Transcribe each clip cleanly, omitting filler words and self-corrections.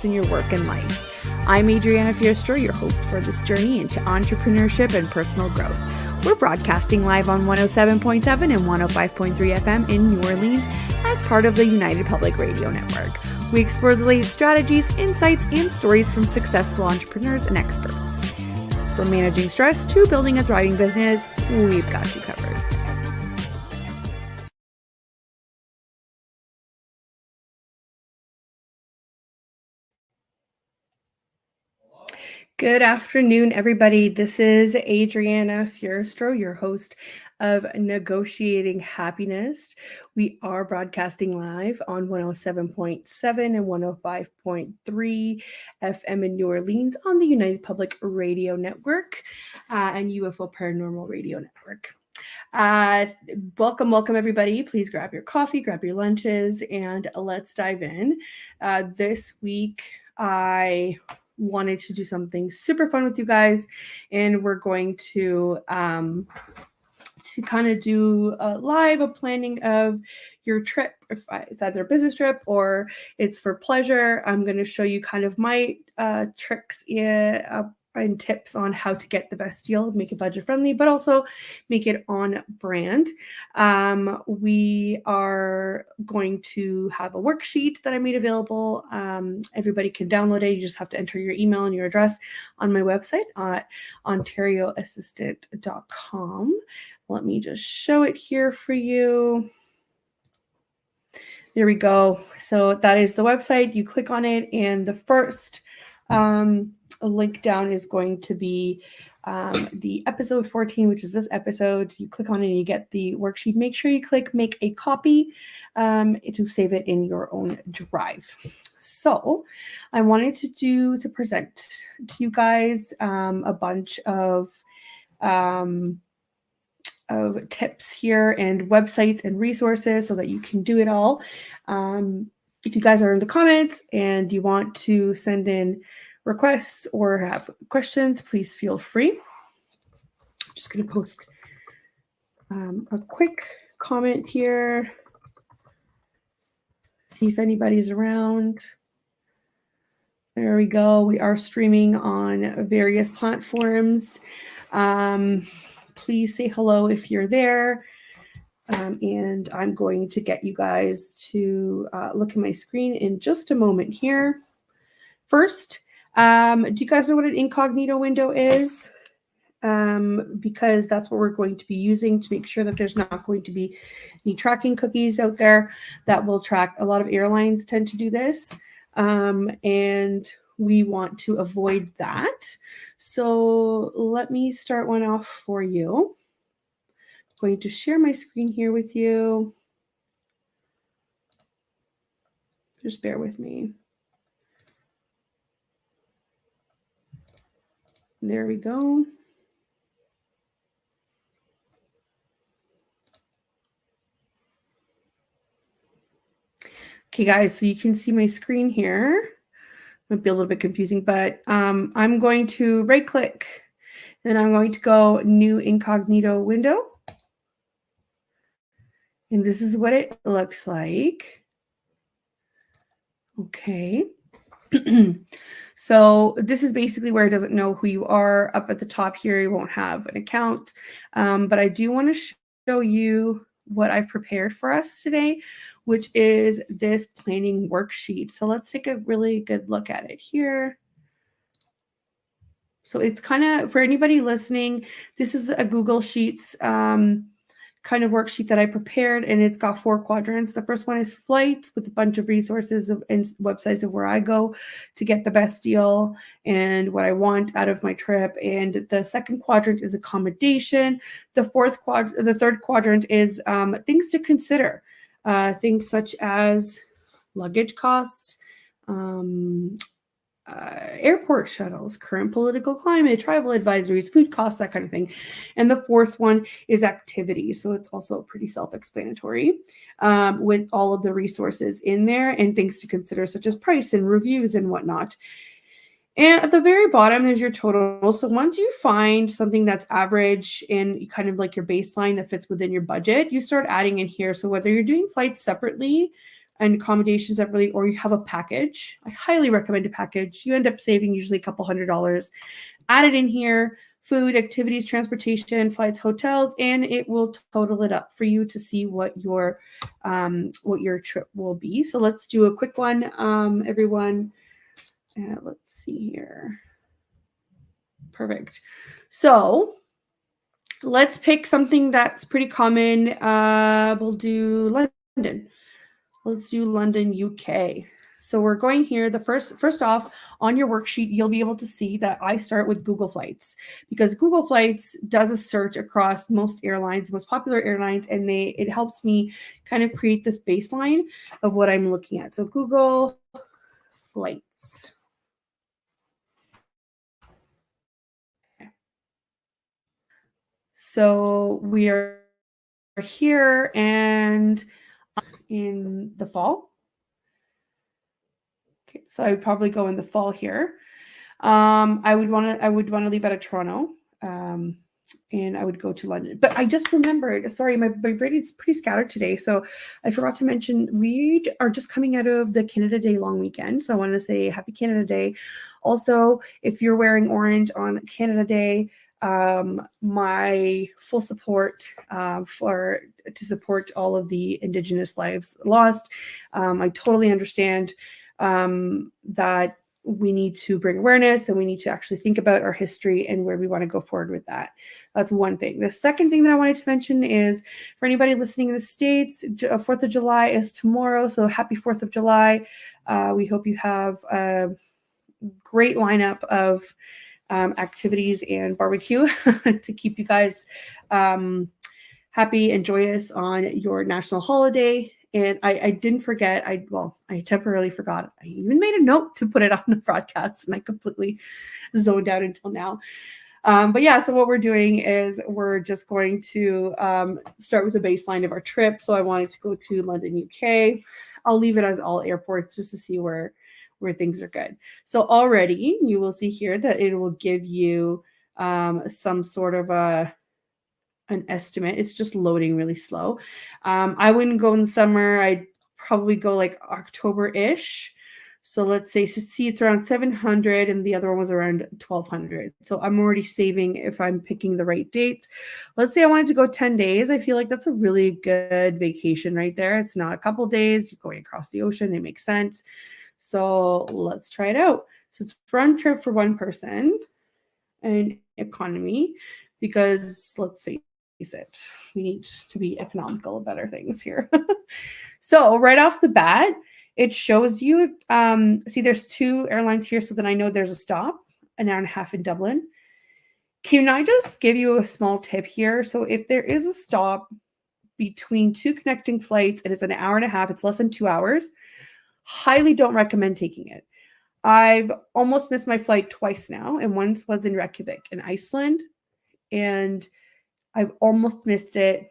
success in your work and life. I'm Adriana, your host for this journey into entrepreneurship and personal growth. We're broadcasting live on 107.7 and 105.3 FM in New Orleans as part of the United Public Radio Network. We explore the latest strategies, insights, and stories from successful entrepreneurs and experts. From managing stress to building a thriving business, we've got you covered. Good afternoon, everybody. This is Adriana Fierstro, your host of Negotiating Happiness. We are broadcasting live on 107.7 and 105.3 FM in New Orleans on the United Public Radio Network and UFO Paranormal Radio Network. Welcome, everybody. Please grab your coffee, grab your lunches, and let's dive in. This week, I wanted to do something super fun with you guys, and we're going to kind of do a planning of your trip. If it's either a business trip or it's for pleasure, I'm going to show you kind of my tricks and tips on how to get the best deal, make it budget friendly, but also make it on brand. We are going to have a worksheet that I made available. Everybody can download it. You just have to enter your email and your address on my website at ontarioassistant.com. Let me just show it here for you. There we go. So that is the website. You click on it, and the first link down is going to be the episode 14, which is this episode. You click on it and you get the worksheet. Make sure you click make a copy to save it in your own drive. So I wanted to present to you guys a bunch of tips here and websites and resources so that you can do it all. If you guys are in the comments and you want to send in requests or have questions, please feel free. I'm just going to post a quick comment here. See if anybody's around. There we go. We are streaming on various platforms. Please say hello if you're there. And I'm going to get you guys to look at my screen in just a moment here. First, do you guys know what an incognito window is? Because that's what we're going to be using to make sure that there's not going to be any tracking cookies out there that will track. A lot of airlines tend to do this, and we want to avoid that. So let me start one off for you. I'm going to share my screen here with you. Just bear with me. There we go. Okay, guys, so you can see my screen here. Might be a little bit confusing, but I'm going to right click and I'm going to go new incognito window. And this is what it looks like. Okay. So this is basically where it doesn't know who you are. Up at the top here, you won't have an account. But I do want to show you what I've prepared for us today, which is this planning worksheet. So let's take a really good look at it here. So it's kind of, for anybody listening, this is a Google Sheets kind of worksheet that I prepared, and it's got 4 quadrants. The first one is flights with a bunch of resources and websites of where I go to get the best deal and what I want out of my trip. And the second quadrant is accommodation. The third quadrant is things to consider, things such as luggage costs, airport shuttles, current political climate, travel advisories, food costs, that kind of thing. And the fourth one is activities. So it's also pretty self-explanatory with all of the resources in there and things to consider, such as price and reviews and whatnot. And at the very bottom is your total. So once you find something that's average and kind of like your baseline that fits within your budget, you start adding in here. So whether you're doing flights separately and accommodations that really, or you have a package. I highly recommend a package. You end up saving usually a couple $100. Add it in here, food, activities, transportation, flights, hotels, and it will total it up for you to see what your trip will be. So let's do a quick one, everyone. Let's see here. Perfect. So let's pick something that's pretty common. We'll do London. Let's do London, UK. So we're going here. The first off, on your worksheet, you'll be able to see that I start with Google Flights, because Google Flights does a search across most airlines, most popular airlines, and it helps me kind of create this baseline of what I'm looking at. So Google Flights. Okay. So we are here and in the fall. Okay, so I would probably go in the fall here. I would want to leave out of Toronto, and I would go to London. But I just remembered. Sorry, my brain is pretty scattered today, so I forgot to mention we are just coming out of the Canada Day long weekend. So I wanted to say Happy Canada Day. Also, if you're wearing orange on Canada Day, my full support to support all of the Indigenous lives lost. I totally understand that we need to bring awareness and we need to actually think about our history and where we want to go forward with that. That's one thing. The second thing that I wanted to mention is for anybody listening in the States, 4th of July is tomorrow. So happy 4th of July. We hope you have a great lineup of activities and barbecue to keep you guys happy and joyous on your national holiday. And I didn't forget, I temporarily forgot. I even made a note to put it on the broadcast, and I completely zoned out until now. But yeah, so what we're doing is we're just going to start with the baseline of our trip. So I wanted to go to London, UK. I'll leave it as all airports just to see where things are good. So already you will see here that it will give you some sort of an estimate. It's just loading really slow. I wouldn't go in the summer. I'd probably go like October-ish. So let's say, see, it's around 700 and the other one was around 1200. So I'm already saving if I'm picking the right dates. Let's say I wanted to go 10 days. I feel like that's a really good vacation right there. It's not a couple days. You're going across the ocean. It makes sense. So let's try it out. So it's round trip for one person and economy, because let's face it, we need to be economical about our things here. So right off the bat, it shows you, see, there's two airlines here. So then I know there's a stop, an hour and a half in Dublin. Can I just give you a small tip here? So if there is a stop between two connecting flights and it's an hour and a half, it's less than 2 hours, highly don't recommend taking it. I've almost missed my flight twice now, and once was in Reykjavik in Iceland, and I've almost missed it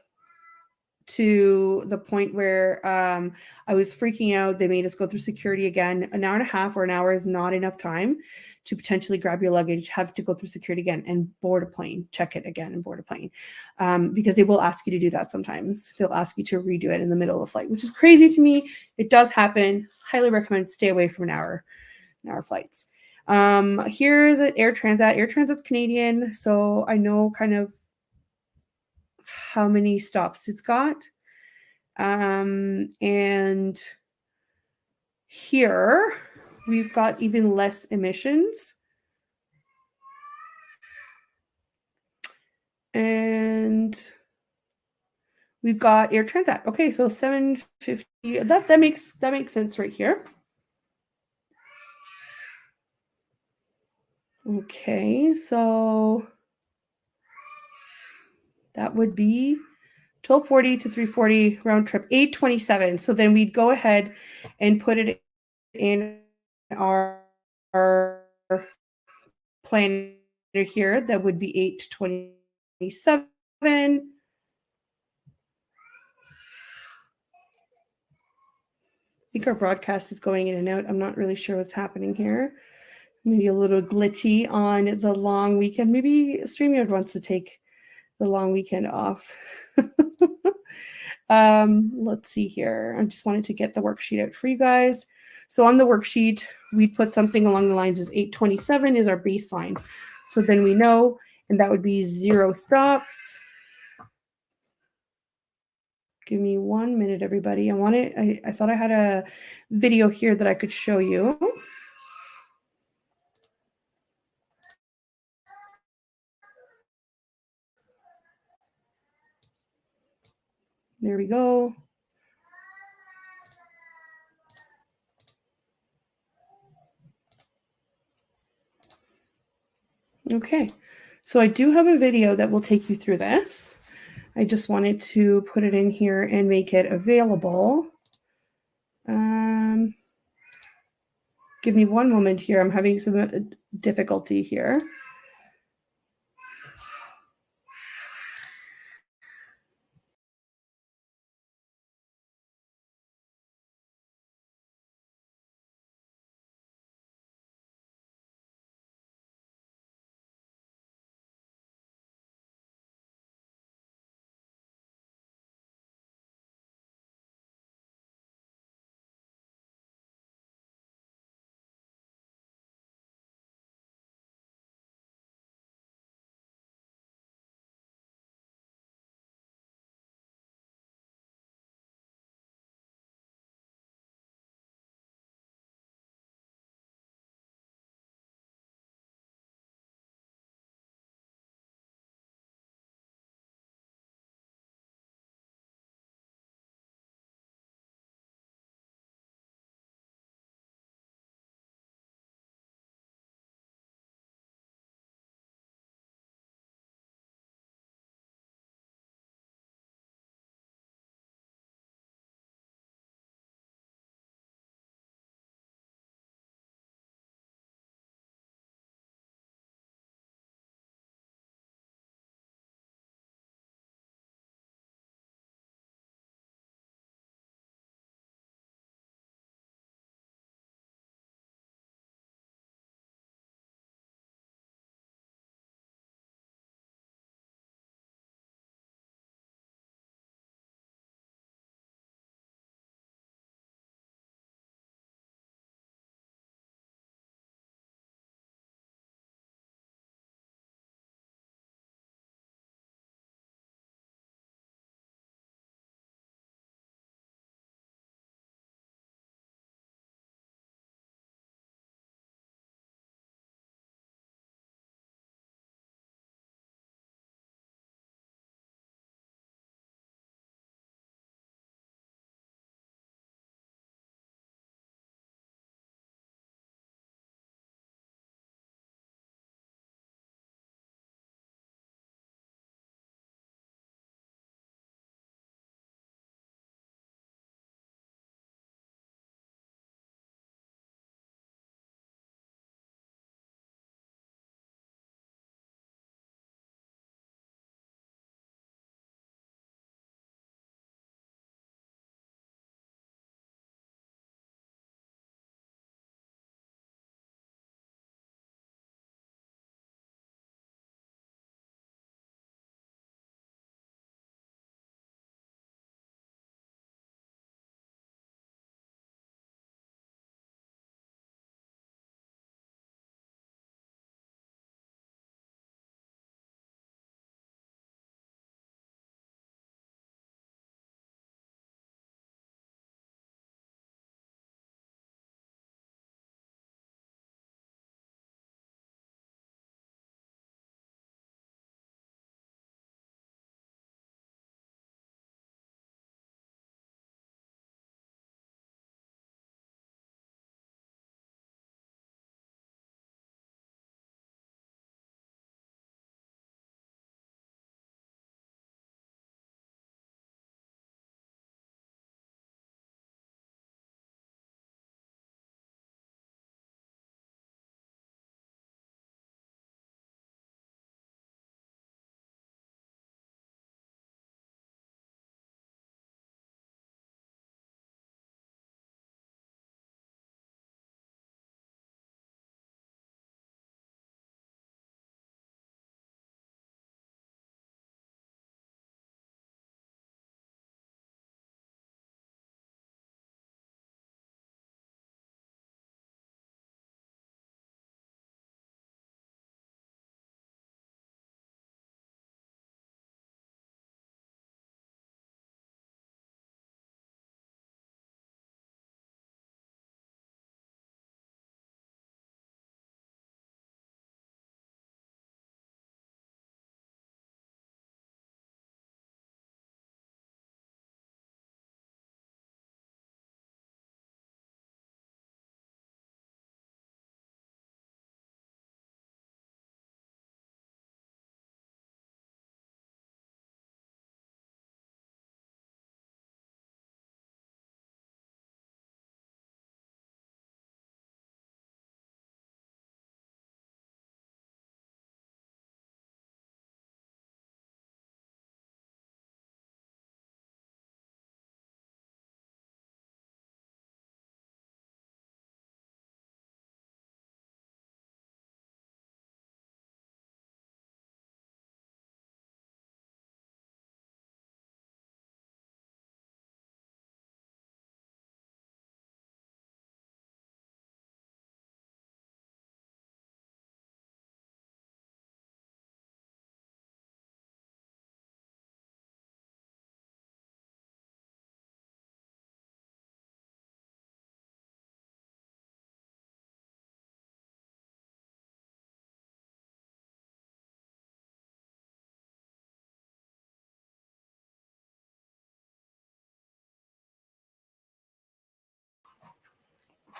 to the point where I was freaking out. They made us go through security again. An hour and a half or an hour is not enough time to potentially grab your luggage, have to go through security again and board a plane, check it again and board a plane, because they will ask you to do that sometimes. They'll ask you to redo it in the middle of the flight, which is crazy to me. It does happen. Highly recommend stay away from an hour flights. Here's an Air Transat. Air Transat's Canadian, so I know kind of how many stops it's got. And here we've got even less emissions. And we've got Air Transat. Okay, so 750. That makes sense right here. Okay, so that would be 1240 to 340 round trip, 827. So then we'd go ahead and put it in our planner here. That would be 827. I think our broadcast is going in and out. I'm not really sure what's happening here. Maybe a little glitchy on the long weekend. Maybe StreamYard wants to take the long weekend off. Let's see here. I just wanted to get the worksheet out for you guys. So on the worksheet, we put something along the lines as 827 is our baseline. So then we know, and that would be 0 stops. Give me 1 minute, everybody. I thought I had a video here that I could show you. There we go. Okay, so I do have a video that will take you through this. I just wanted to put it in here and make it available. Give me 1 moment here. I'm having some difficulty here.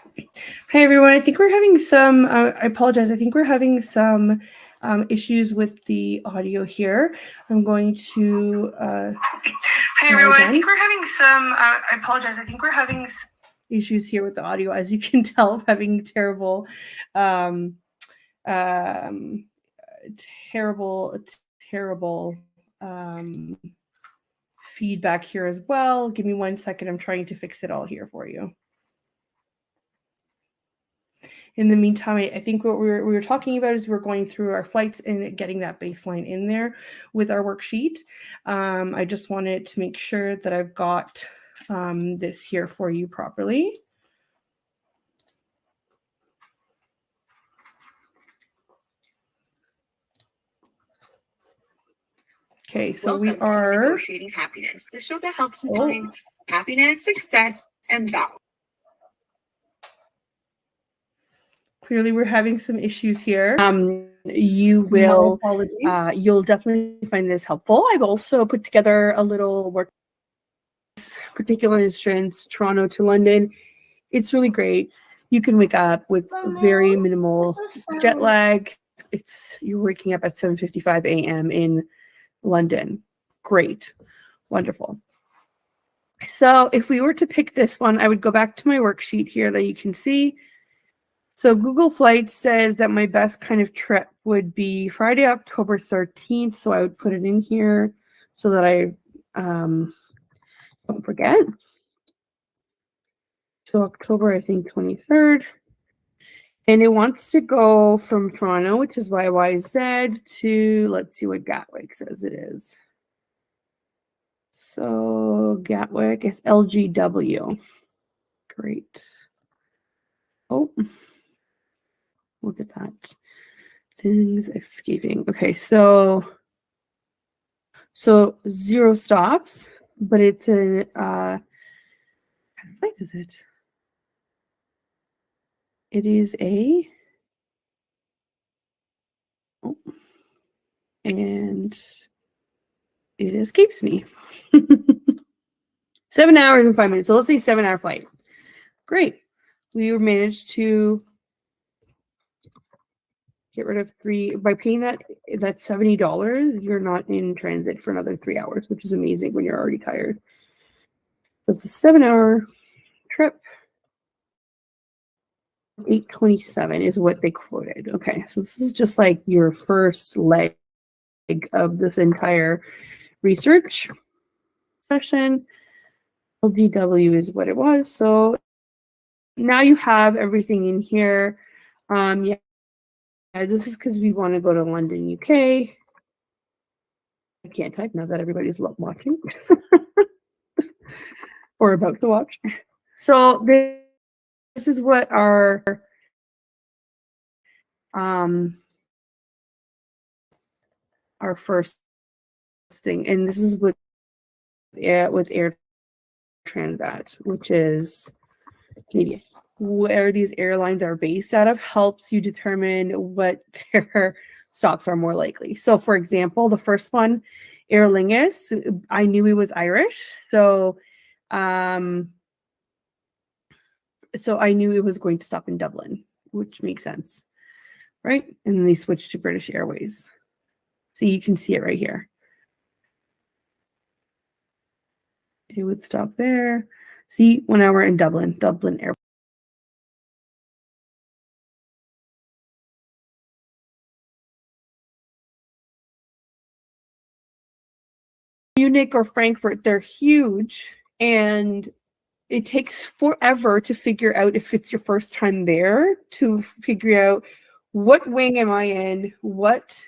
Hi everyone. I think we're having some. I apologize. I think we're having some issues with the audio here. I'm going to. Hi everyone. I think we're having some. I apologize. I think we're having issues here with the audio. As you can tell, I'm having terrible, um, terrible feedback here as well. Give me 1 second. I'm trying to fix it all here for you. In the meantime, I think what we were talking about is we're going through our flights and getting that baseline in there with our worksheet. I just wanted to make sure that I've got this here for you properly. Okay, so we are negotiating happiness, the show that helps you find happiness, success, and balance. Clearly, we're having some issues here. You will, you'll definitely find this helpful. I've also put together a little work, particular instance, Toronto to London. It's really great. You can wake up with very minimal jet lag. You're waking up at 7:55 a.m. in London. Great. Wonderful. So if we were to pick this one, I would go back to my worksheet here that you can see. So Google Flights says that my best kind of trip would be Friday, October 13th. So I would put it in here so that I don't forget. To October, I think 23rd. And it wants to go from Toronto, which is YYZ, to, let's see what Gatwick says it is. So Gatwick is LGW. Great. Oh, look at that. Things escaping. Okay, so 0 stops, but it's a what kind of flight is it? It is a and it escapes me. 7 hours and 5 minutes. So let's say 7-hour flight. Great. We managed to get rid of 3 by paying that's $70. You're not in transit for another 3 hours, which is amazing when you're already tired. It's a 7-hour trip. 827 is what they quoted. Okay, so this is just like your first leg of this entire research session. LGW is what it was. So now you have everything in here. Yeah, this is because we want to go to London, UK. I can't type now that everybody's watching or about to watch. So this is what our first thing, and this is with Air Transat, which is Canadian. Where these airlines are based out of helps you determine what their stops are more likely. So, for example, the first one, Aer Lingus, I knew he was Irish, so I knew it was going to stop in Dublin, which makes sense, right? And then they switched to British Airways. So you can see it right here. It would stop there. See, 1 hour in Dublin Airport. Munich or Frankfurt, they're huge, and it takes forever to figure out if it's your first time there, to figure out what wing am I in, what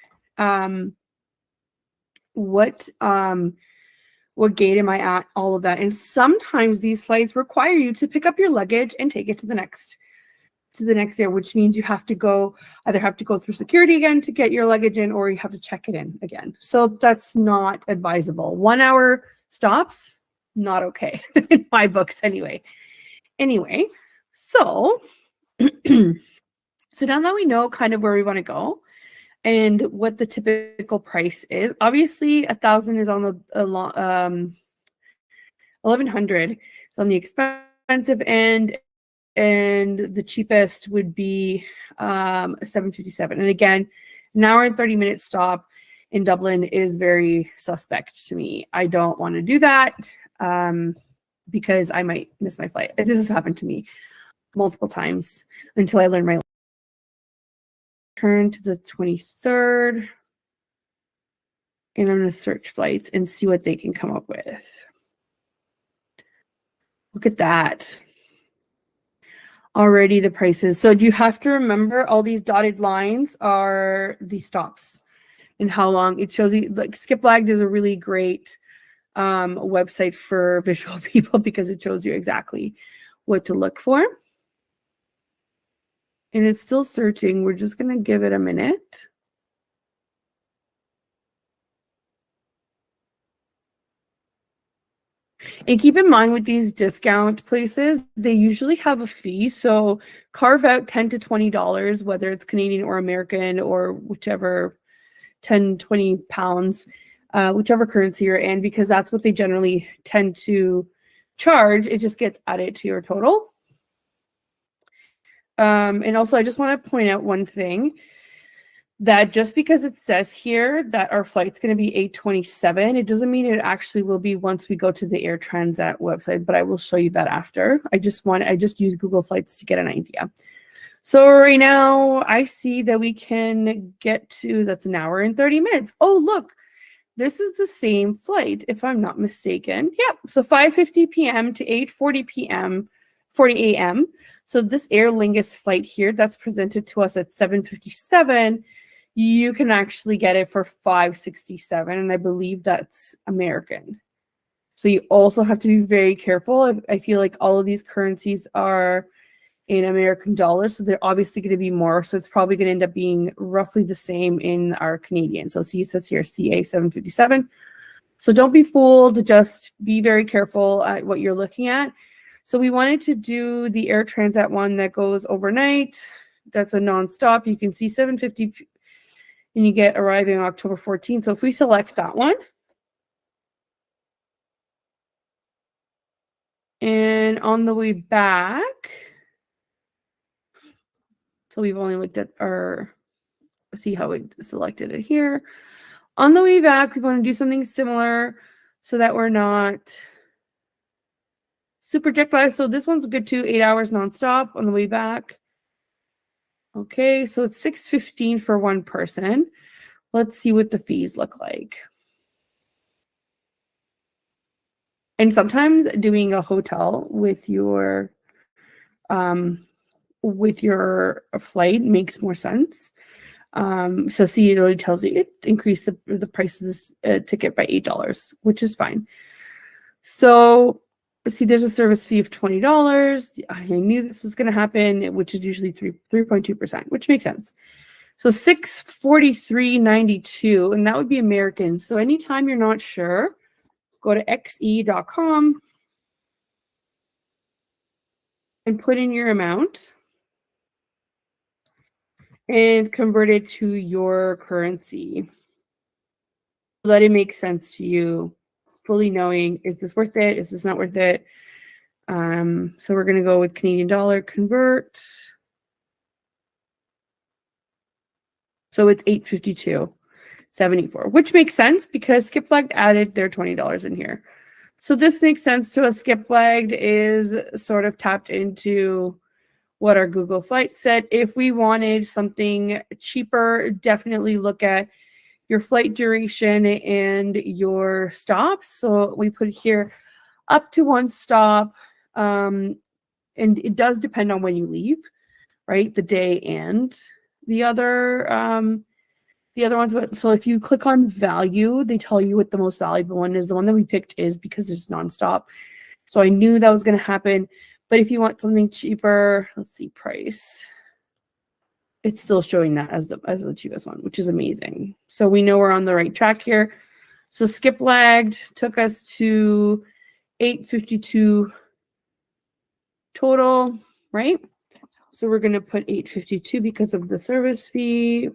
gate am I at, all of that. And sometimes these flights require you to pick up your luggage and take it to the next air, which means you have to either go through security again to get your luggage in, or you have to check it in again. So that's not advisable. 1 hour stops, not okay in my books anyway. So so now that we know kind of where we want to go and what the typical price is, obviously 1,000 is on the 1,100 is on the expensive end, and the cheapest would be $7.57. And again, an hour and 30-minute stop in Dublin is very suspect to me. I don't want to do that because I might miss my flight. This has happened to me multiple times until I learned my turn to the 23rd. And I'm going to search flights and see what they can come up with. Look at that. Already the prices. So you have to remember all these dotted lines are the stops and how long it shows you. Like Skipflagged is a really great website for visual people because it shows you exactly what to look for. And it's still searching. We're just going to give it a minute. And keep in mind with these discount places, they usually have a fee. So carve out $10 to $20, whether it's Canadian or American or whichever, 10, 20 pounds, whichever currency you're in, because that's what they generally tend to charge. It just gets added to your total. And also, I just want to point out one thing, that just because it says here that our flight's going to be 8:27, it doesn't mean it actually will be once we go to the Air Transat website, but I will show you that after. I just use Google Flights to get an idea. So right now I see that we can get to, that's an hour and 30 minutes. Oh, look, this is the same flight, if I'm not mistaken. Yep. So 5:50 p.m. to 8:40 p.m., 40 a.m. So this Aer Lingus flight here that's presented to us at 7:57, you can actually get it for $5.67, and I believe that's American. So you also have to be very careful. I feel like all of these currencies are in American dollars, so they're obviously going to be more. So it's probably going to end up being roughly the same in our Canadian. So see, it says here CA 757. So don't be fooled. Just be very careful at what you're looking at. So we wanted to do the Air Transat one that goes overnight. That's a nonstop. You can see 750, and you get arriving October 14th. So if we select that one, and on the way back, so we've only looked at our, see how we selected it here. On the way back, we want to do something similar so that we're not super jet lagged. So this one's good too, 8 hours nonstop on the way back. Okay, so it's $6.15 for one person. Let's see what the fees look like. And sometimes doing a hotel with your flight makes more sense. So see, it already tells you it increased the price of this ticket by $8, which is fine. So see, there's a service fee of $20. I knew this was going to happen, which is usually 3.2%, which makes sense. So $643.92, and that would be American. So anytime you're not sure, go to xe.com and put in your amount and convert it to your currency. Let it make sense to you, fully knowing, is this worth it? Is this not worth it? So we're going to go with Canadian dollar, convert. So it's $852.74, which makes sense because Skipflagged added their $20 in here. So this makes sense to us. Skipflagged is sort of tapped into what our Google flight said. If we wanted something cheaper, definitely look at your flight duration and your stops. So we put here up to one stop, and it does depend on when you leave, right? The day and the other ones. But so if you click on value, they tell you what the most valuable one is. The one that we picked is because it's nonstop. So I knew that was going to happen. But if you want something cheaper, let's see, price. It's still showing that as the cheapest one, which is amazing. So we know we're on the right track here. So Skipflagged took us to $852 total, right? So we're going to put $852 because of the service fee.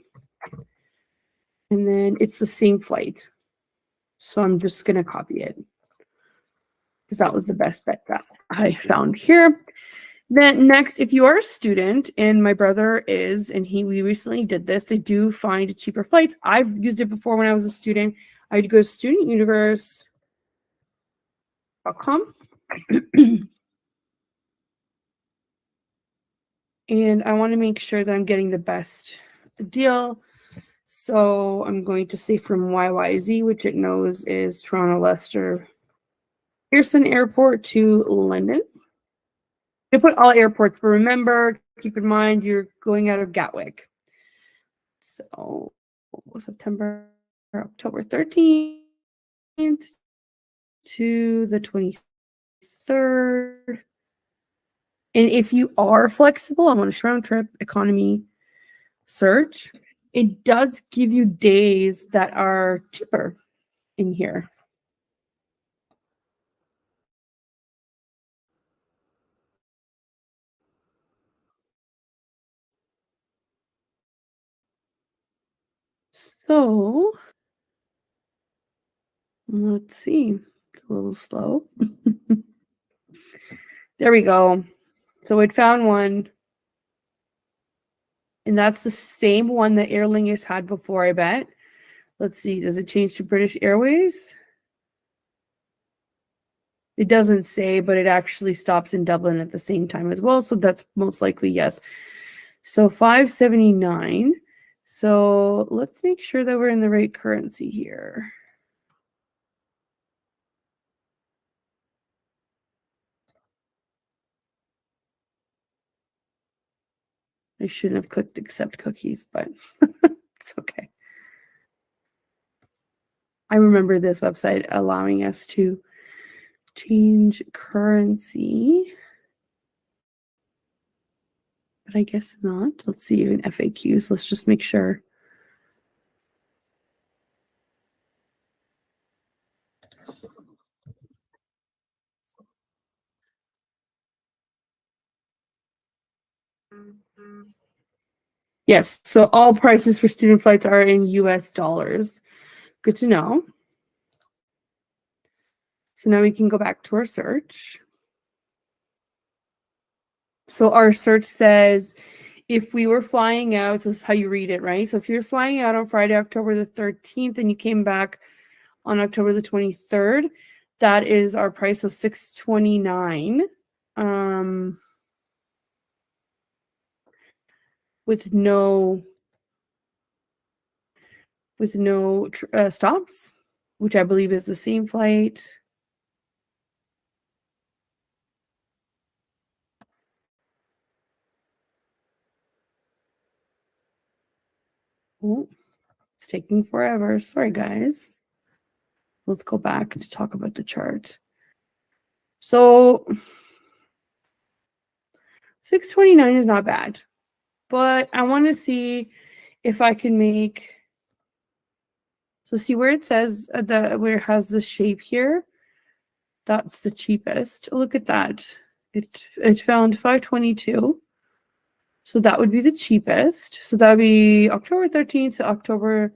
And then it's the same flight. So I'm just going to copy it because that was the best bet that I found here. Then next, if you are a student, and my brother is, and we recently did this, they do find cheaper flights. I've used it before when I was a student. I'd go to studentuniverse.com. And I want to make sure that I'm getting the best deal. So I'm going to say from YYZ, which it knows is Toronto Leicester Pearson Airport to London. You put all airports, but remember, keep in mind you're going out of Gatwick. So September, October 13th to the 23rd. And if you are flexible, I'm on a round trip economy search, it does give you days that are cheaper in here. So let's see. It's a little slow. There we go. So it found one. And that's the same one that Aer Lingus had before, I bet. Let's see. Does it change to British Airways? It doesn't say, but it actually stops in Dublin at the same time as well. So that's most likely yes. So 579. So let's make sure that we're in the right currency here. I shouldn't have clicked accept cookies, but it's okay. I remember this website allowing us to change currency, but I guess not. Let's see in FAQs. Let's just make sure. Yes, so all prices for student flights are in US dollars. Good to know. So now we can go back to our search. So our search says if we were flying out, so this is how you read it, right? So if you're flying out on Friday, October the 13th, and you came back on October the 23rd, that is our price of $629. With no stops, which I believe is the same flight. Oh, it's taking forever. Sorry, guys. Let's go back to talk about the chart. So 629 is not bad, but I want to see if I can make. So see where it says where it has the shape here. That's the cheapest. Look at that. It found 522. So that would be the cheapest. So that would be October 13th to October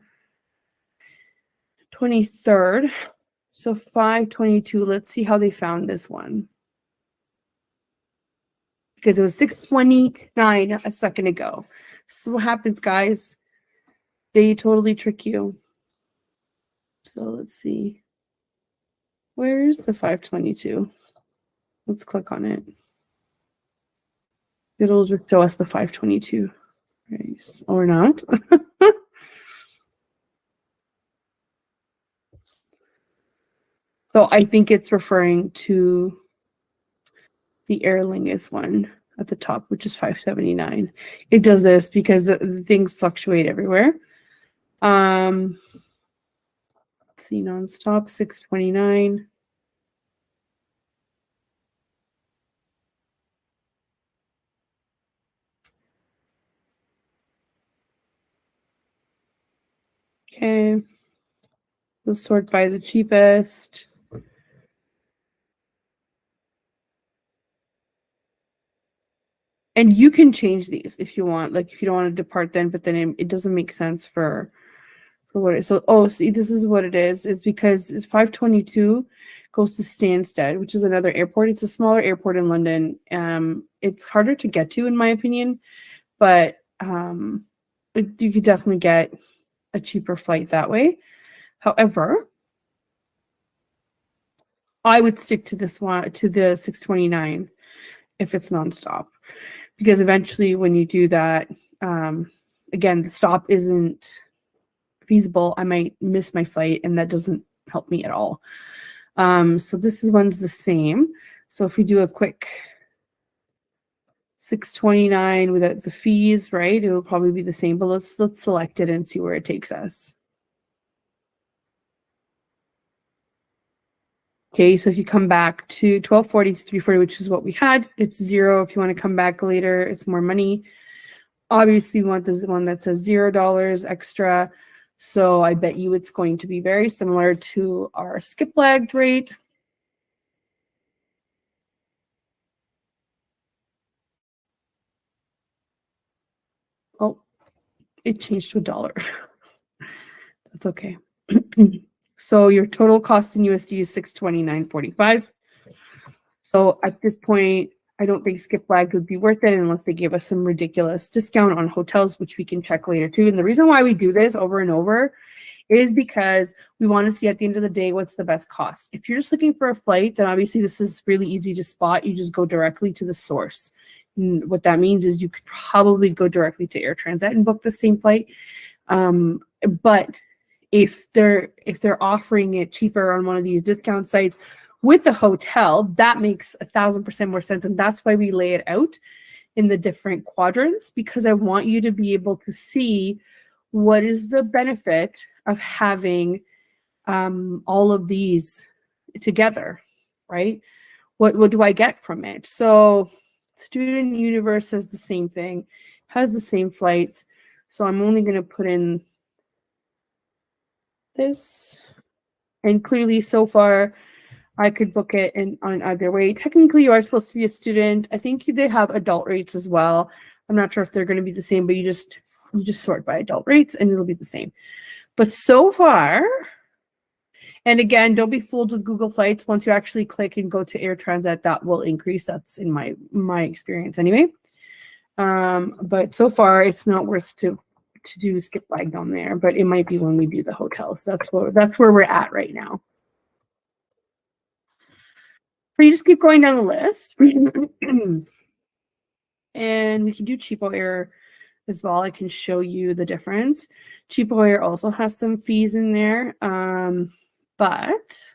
23rd. So 522. Let's see how they found this one. Because it was 629 a second ago. So what happens, guys? They totally trick you. So let's see. Where is the 522? Let's click on it. It'll just show us the 522 price or not. So I think it's referring to the Aer Lingus one at the top, which is 579. It does this because the things fluctuate everywhere. Let's see, nonstop 629. Okay. We'll sort by the cheapest. And you can change these if you want. Like if you don't want to depart then, but then it doesn't make sense for for what it, so oh, see, this is what it is. It's because it's 522 goes to Stansted, which is another airport. It's a smaller airport in London. It's harder to get to, in my opinion, but you could definitely get a cheaper flight that way. However, I would stick to this one, to the 629 if it's nonstop, because eventually when you do that, again, the stop isn't feasible. I might miss my flight and that doesn't help me at all. So this one's the same. So if we do a quick 629 without the fees, right, it will probably be the same, but let's select it and see where it takes us. Okay, so if you come back to 1240 to 340, which is what we had, it's 0. If you want to come back later, it's more money. Obviously, we want this one that says $0 extra. So I bet you it's going to be very similar to our skip lagged rate. Oh, it changed to $1. That's okay. So your total cost in USD is $629.45. So at this point, I don't think skip lagged would be worth it unless they give us some ridiculous discount on hotels, which we can check later too. And the reason why we do this over and over is because we want to see at the end of the day what's the best cost. If you're just looking for a flight, then obviously this is really easy to spot. You just go directly to the source. And what that means is you could probably go directly to Air Transat and book the same flight. But if they're offering it cheaper on one of these discount sites with the hotel, that makes 1,000% more sense. And that's why we lay it out in the different quadrants, because I want you to be able to see what is the benefit of having all of these together, right? What do I get from it? So Student Universe has the same thing, has the same flights. So I'm only going to put in this. And clearly so far, I could book it on either way. Technically, you are supposed to be a student. I think they have adult rates as well. I'm not sure if they're going to be the same, but you just sort by adult rates and it'll be the same. But so far, and again, don't be fooled with Google Flights. Once you actually click and go to Air Transat, that will increase. That's in my experience anyway. But so far, it's not worth to do skip lagged on there, but it might be when we do the hotels. That's where we're at right now. So you just keep going down the list. And we can do Cheapo Air as well. I can show you the difference. Cheapo Air also has some fees in there, but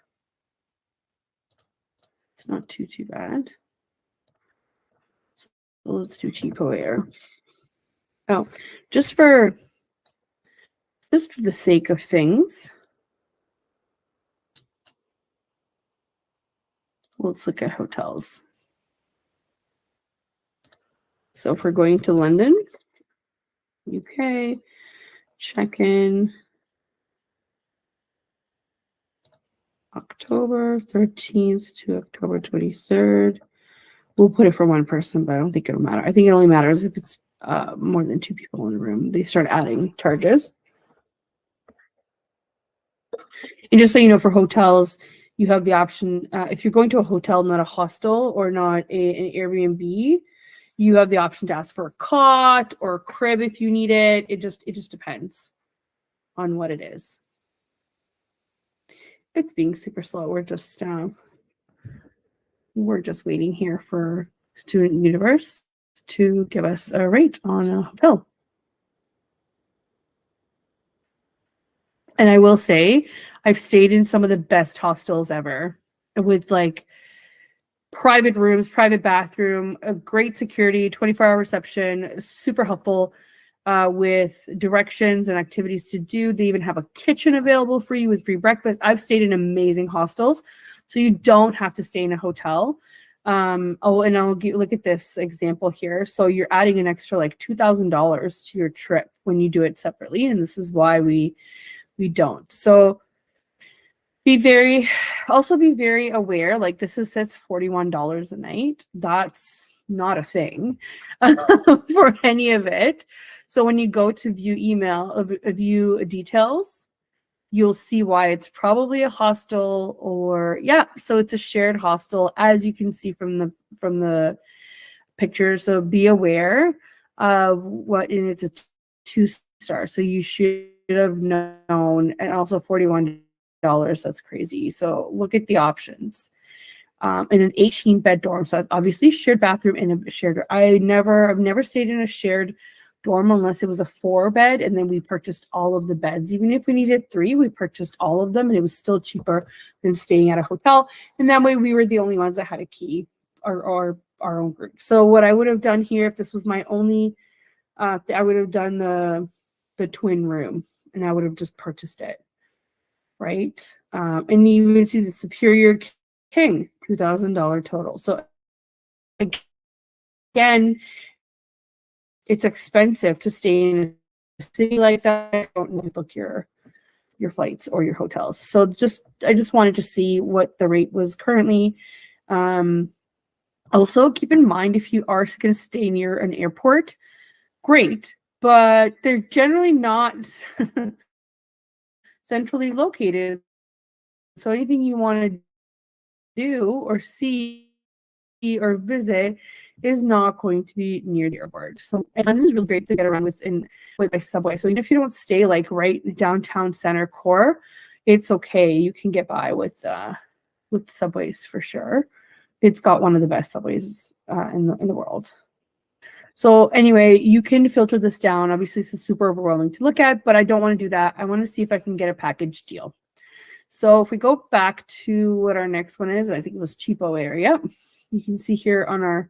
it's not too bad. So let's do Cheapo Air. Oh, just for the sake of things, let's look at hotels. So if we're going to London, UK, check-in October 13th to October 23rd. We'll put it for one person, but I don't think it'll matter. I think it only matters if it's more than 2 people in the room. They start adding charges. And just so you know, for hotels, you have the option, if you're going to a hotel, not a hostel or not an Airbnb, you have the option to ask for a cot or a crib if you need it. It just depends on what it is. It's being super slow. We're just waiting here for Student Universe to give us a rate on a hotel. And I will say, I've stayed in some of the best hostels ever with like private rooms, private bathroom, a great security, 24-hour reception, super helpful with directions and activities to do. They even have a kitchen available for you with free breakfast. I've stayed in amazing hostels, so you don't have to stay in a hotel. Oh, and look at this example here. So you're adding an extra like $2,000 to your trip when you do it separately, and this is why we don't. So be very aware, like this says $41 a night. That's not a thing for any of it. So when you go to view email, view details, you'll see why it's probably a hostel or yeah, so it's a shared hostel as you can see from the pictures. So be aware of what, and it's a 2-star. So you should have known, and also $41. That's crazy. So look at the options. In an 18-bed dorm. So that's obviously shared bathroom and a shared. I've never stayed in a shared dorm unless it was a 4-bed, and then we purchased all of the beds. Even if we needed 3, we purchased all of them, and it was still cheaper than staying at a hotel. And that way, we were the only ones that had a key, or our own group. So what I would have done here, if this was my only, I would have done the twin room, and I would have just purchased it, right? And you even see the Superior King, $2,000 total. So again, it's expensive to stay in a city like that. Don't really book your flights or your hotels. So I just wanted to see what the rate was currently. Also, keep in mind if you are going to stay near an airport, great, but they're generally not centrally located. So anything you want to do or see or visit is not going to be near the airport. So London is really great to get around with by subway. So even if you don't stay like right in downtown center core, it's okay. You can get by with subways for sure. It's got one of the best subways in the world. So anyway, you can filter this down. Obviously, this is super overwhelming to look at, but I don't want to do that. I want to see if I can get a package deal. So if we go back to what our next one is, I think it was Cheapo Air. Yep. You can see here on our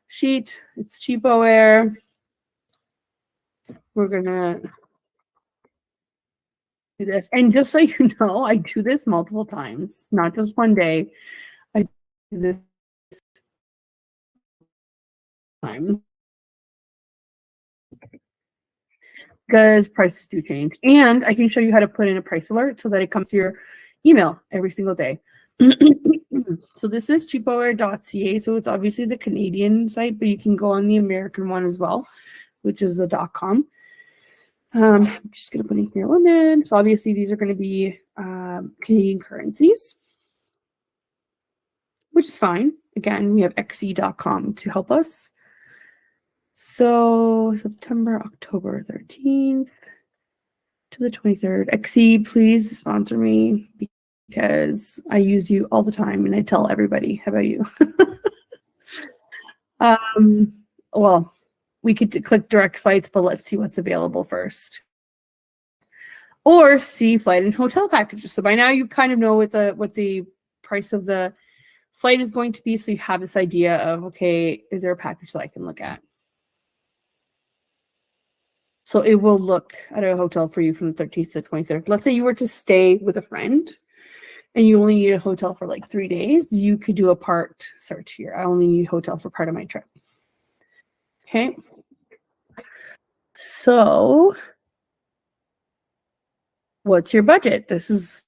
sheet, it's Cheapo Air. We're going to do this. And just so you know, I do this multiple times, not just one day. I do this time because prices do change. And I can show you how to put in a price alert so that it comes to your email every single day. So this is cheapoair.ca. So it's obviously the Canadian site, but you can go on the American one as well, which is the .com. I'm just going to put in here London. So obviously these are going to be Canadian currencies, which is fine. Again, we have xe.com to help us. So September, October 13th to the 23rd. XE, please sponsor me because I use you all the time and I tell everybody about you. Well, we could click direct flights, but let's see what's available first. Or see flight and hotel packages. So by now you kind of know what the price of the flight is going to be. So you have this idea of, okay, is there a package that I can look at? So it will look at a hotel for you from the 13th to the 23rd. Let's say you were to stay with a friend and you only need a hotel for like 3 days. You could do a part search here. I only need a hotel for part of my trip. Okay. So what's your budget? This is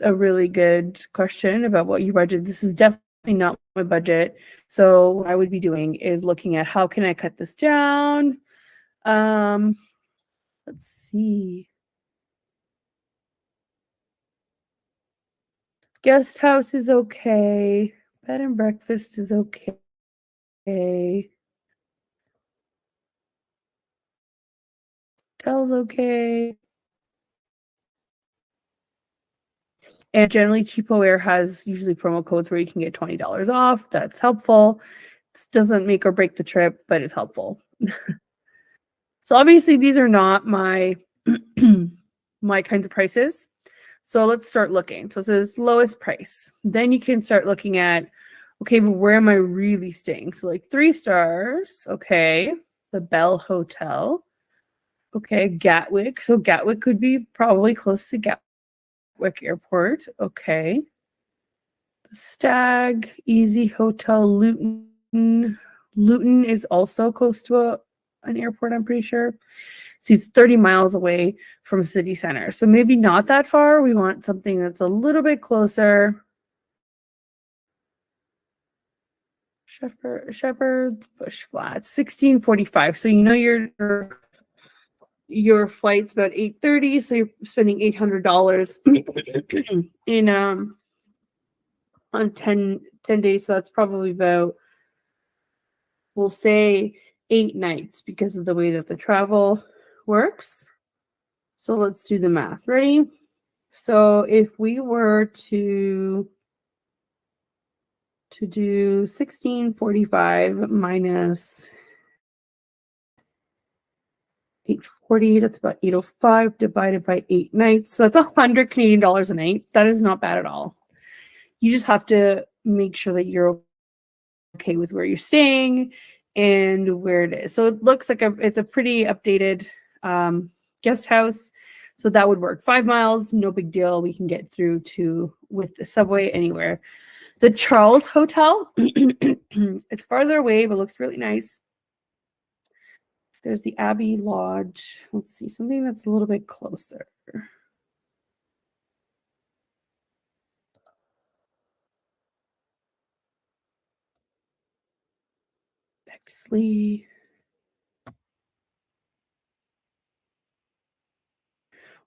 a really good question about what your budget. This is definitely not my budget. So what I would be doing is looking at how can I cut this down? Let's see. Guest house is okay. Bed and breakfast is okay. Hotel's okay. And generally, Cheapo Air has usually promo codes where you can get $20 off. That's helpful. This doesn't make or break the trip, but it's helpful. So obviously, these are not my my kinds of prices. So let's start looking. So it says lowest price. Then you can start looking at, okay, but where am I really staying? So like 3 stars. Okay. The Bell Hotel. Okay. Gatwick. So Gatwick could be probably close to Gatwick Airport. Okay. The Stag, Easy Hotel, Luton. Luton is also close to an airport, I'm pretty sure. So it's 30 miles away from city center. So maybe not that far. We want something that's a little bit closer. Shepherd's Bush Flats, 1645. So you know you're your flight's about 8:30, so you're spending $800 in on 10 days. So that's probably about, we'll say, 8 nights because of the way that the travel works. So let's do the math. Ready? So if we were to do 1645 minus 840, that's about 805 divided by 8 nights. So that's 100 Canadian dollars a night. That is not bad at all. You just have to make sure that you're okay with where you're staying and where it is. So it looks like it's a pretty updated guest house. So that would work. 5 miles, no big deal. We can get through to with the subway anywhere. The Charles Hotel, it's farther away, but looks really nice. There's the Abbey Lodge. Let's see, something that's a little bit closer. Bexley.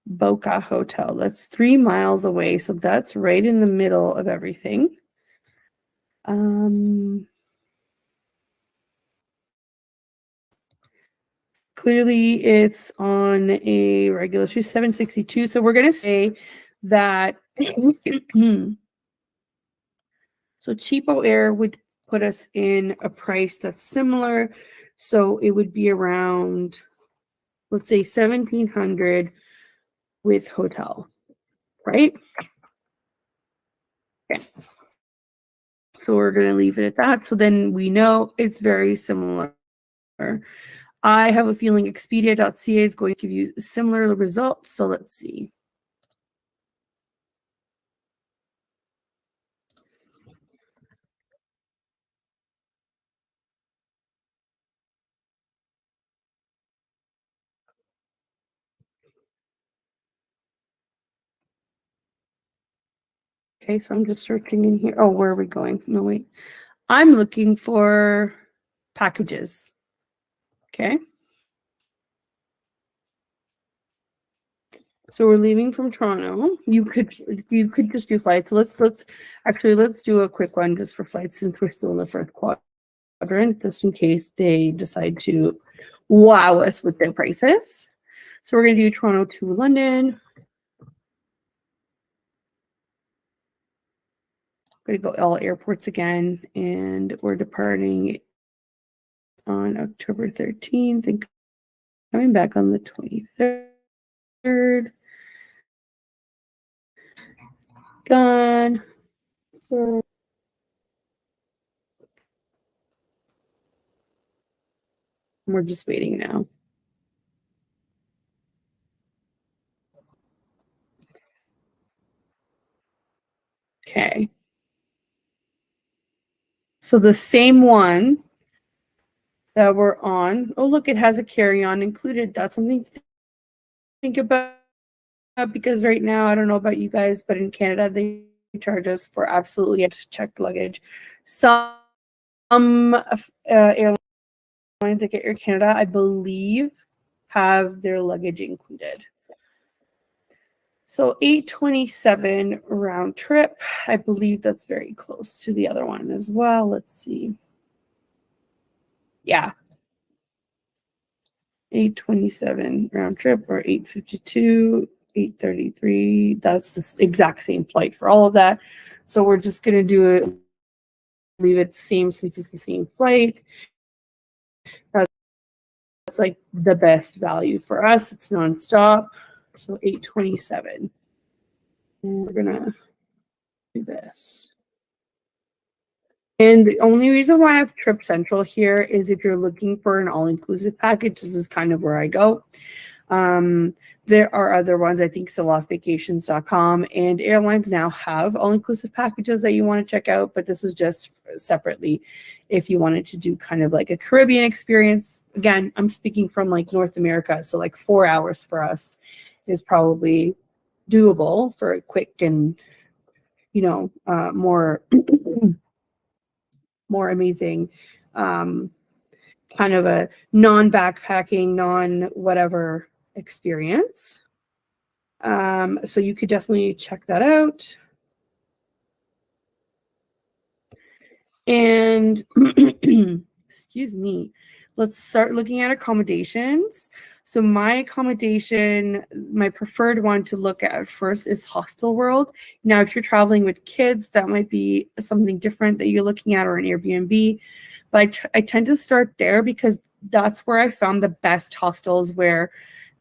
Boca Hotel. That's 3 miles away, so that's right in the middle of everything. Clearly it's on a regular 762. So we're going to say that so Cheapo Air would put us in a price that's similar. So it would be around, let's say, 1,700 with hotel, right? Okay. So we're going to leave it at that. So then we know it's very similar. I have a feeling Expedia.ca is going to give you similar results. So let's see. Okay, so I'm just searching in here. Oh, where are we going? No, wait. I'm looking for packages. Okay. So we're leaving from Toronto. You could just do flights. Let's do a quick one just for flights since we're still in the first quadrant, just in case they decide to wow us with their prices. So we're gonna do Toronto to London. Gonna go all airports again, and we're departing on October 13th and coming back on the 23rd. Done. So we're just waiting now. Okay. So the same one that we're on. Oh, look, it has a carry-on included. That's something to think about because right now, I don't know about you guys, but in Canada, they charge us for absolutely checked luggage. Some airlines like Air Canada, I believe, have their luggage included. So 827 round trip. I believe that's very close to the other one as well. Let's see. Yeah. 827 round trip or 852, 833. That's the exact same flight for all of that. So we're just going to do it, leave it the same since it's the same flight. That's like the best value for us. It's nonstop. So 827. And we're going to do this. And the only reason why I have Trip Central here is if you're looking for an all-inclusive package, this is kind of where I go. There are other ones, I think selofvacations.com, and airlines now have all-inclusive packages that you want to check out, but this is just separately if you wanted to do kind of like a Caribbean experience. Again, I'm speaking from like North America, so like 4 hours for us is probably doable for a quick and, you know, more amazing kind of a non-backpacking, non-whatever experience. So you could definitely check that out. And excuse me, let's start looking at accommodations. So my preferred one to look at first is Hostel World. Now, if you're traveling with kids, that might be something different that you're looking at, or an Airbnb. But I tend to start there because that's where I found the best hostels, where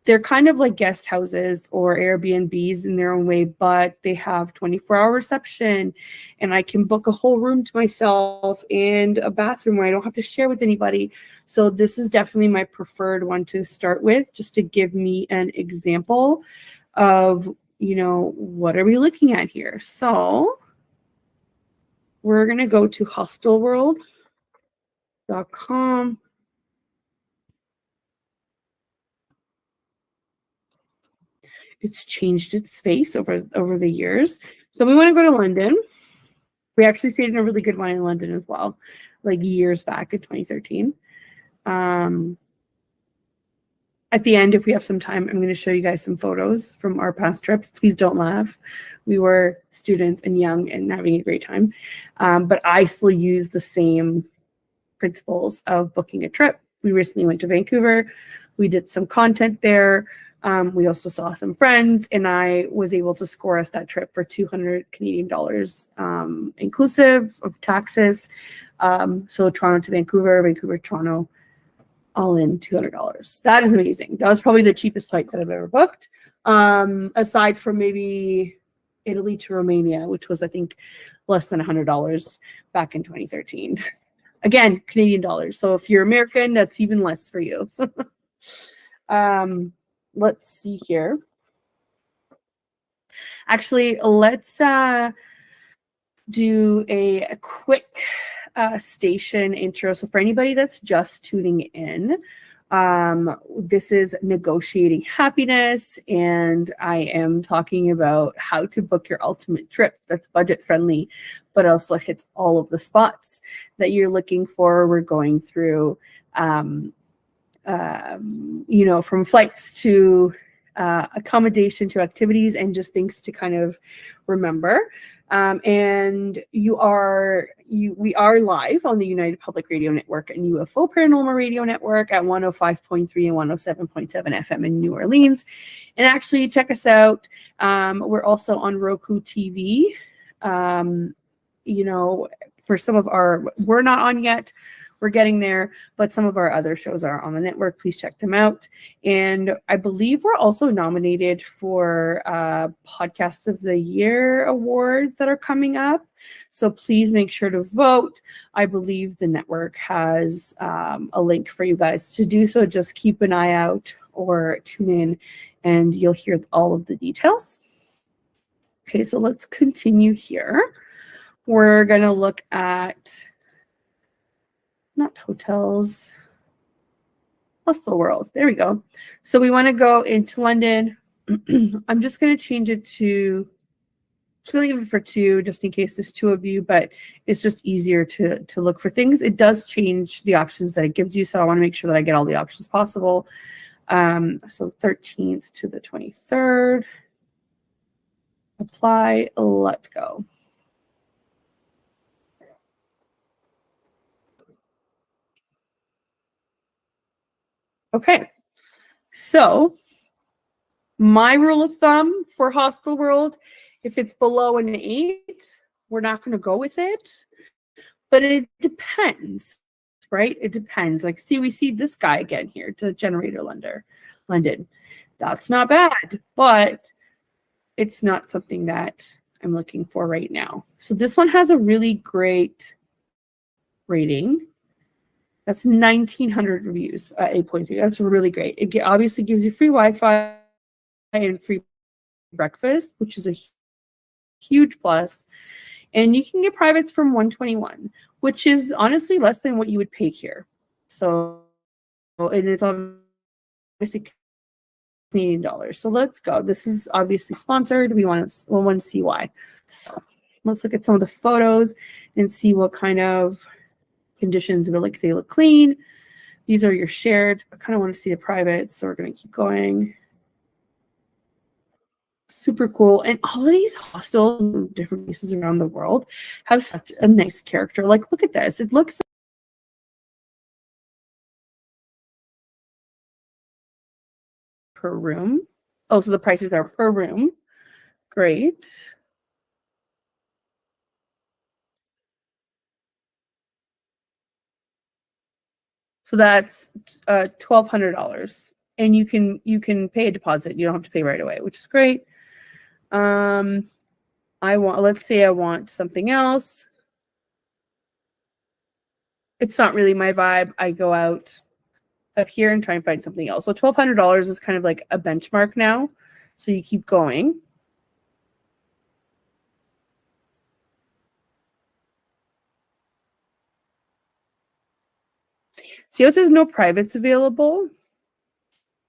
they're kind of like guest houses or Airbnbs in their own way, but they have 24-hour reception, and I can book a whole room to myself and a bathroom where I don't have to share with anybody. So this is definitely my preferred one to start with, just to give me an example of, what are we looking at here? So we're going to go to hostelworld.com. It's changed its face over the years. So we want to go to London. We actually stayed in a really good one in London as well, like years back in 2013. At the end, if we have some time, I'm going to show you guys some photos from our past trips. Please don't laugh. We were students and young and having a great time. But I still use the same principles of booking a trip. We recently went to Vancouver. We did some content there. We also saw some friends, and I was able to score us that trip for 200 Canadian dollars, inclusive of taxes. So Toronto to Vancouver, Vancouver, Toronto, all in $200. That is amazing. That was probably the cheapest flight that I've ever booked, aside from maybe Italy to Romania, which was, I think, less than $100 back in 2013. Again, Canadian dollars. So if you're American, that's even less for you. Let's see here. Actually, let's do a quick station intro. So for anybody that's just tuning in, this is Negotiating Happiness, and I am talking about how to book your ultimate trip that's budget friendly, but also hits all of the spots that you're looking for. We're going through from flights to accommodation to activities, and just things to kind of remember. And we are live on the United Public Radio Network and UFO Paranormal Radio Network at 105.3 and 107.7 FM in New Orleans. And actually, check us out. We're also on Roku TV. For some of we're not on yet. We're getting there, but some of our other shows are on the network. Please check them out. And I believe we're also nominated for Podcast of the Year awards that are coming up. So please make sure to vote. I believe the network has a link for you guys to do so. Just keep an eye out or tune in, and you'll hear all of the details. Okay, so let's continue here. We're going to look at not hotels, Hostel World. There we go. So we want to go into London. I'm just going to change it to, just going to leave it for 2, just in case there's 2 of you, but it's just easier to look for things. It does change the options that it gives you, so I want to make sure that I get all the options possible. So 13th to the 23rd. Apply. Let's go. Okay, so my rule of thumb for Hostel World, if it's below an 8, we're not going to go with it. But it depends, right? It depends. Like, we see this guy again here, the Generator London. That's not bad, but it's not something that I'm looking for right now. So this one has a really great rating. That's 1,900 reviews, 8.3. That's really great. It obviously gives you free Wi-Fi and free breakfast, which is a huge plus. And you can get privates from 121, which is honestly less than what you would pay here. So, and it's obviously Canadian dollars. So let's go. This is obviously sponsored. We want to see why. So let's look at some of the photos and see what kind of conditions are like. They look clean. These are your shared. I kind of want to see the privates, so we're going to keep going. Super cool. And all of these hostels in different places around the world have such a nice character. Like, look at this. It looks per room. Oh, so the prices are per room. Great. So that's $1,200, and you can pay a deposit. You don't have to pay right away, which is great. Let's say I want something else. It's not really my vibe. I go out of here and try and find something else. So $1,200 is kind of like a benchmark now. So you keep going. See how it says no privates available?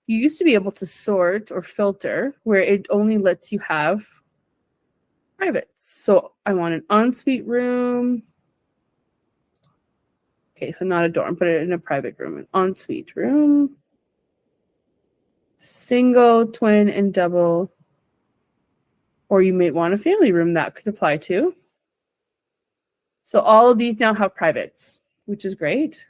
You used to be able to sort or filter where it only lets you have privates. So I want an ensuite room. Okay, so not a dorm, put it in a private room, an ensuite room. Single, twin, and double. Or you may want a family room, that could apply too. So all of these now have privates, which is great.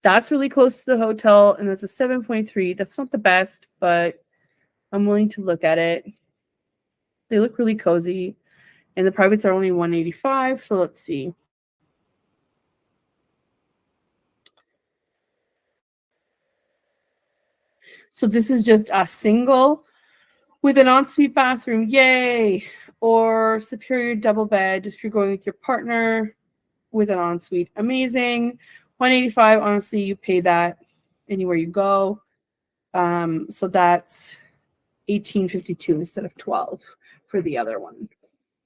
That's really close to the hotel, and that's a 7.3. That's not the best, but I'm willing to look at it. They look really cozy, and the privates are only $185. So let's see. So this is just a single with an ensuite bathroom, yay! Or superior double bed if you're going with your partner with an ensuite, amazing. $185. Honestly, you pay that anywhere you go. So that's $1,852 instead of $12 for the other one.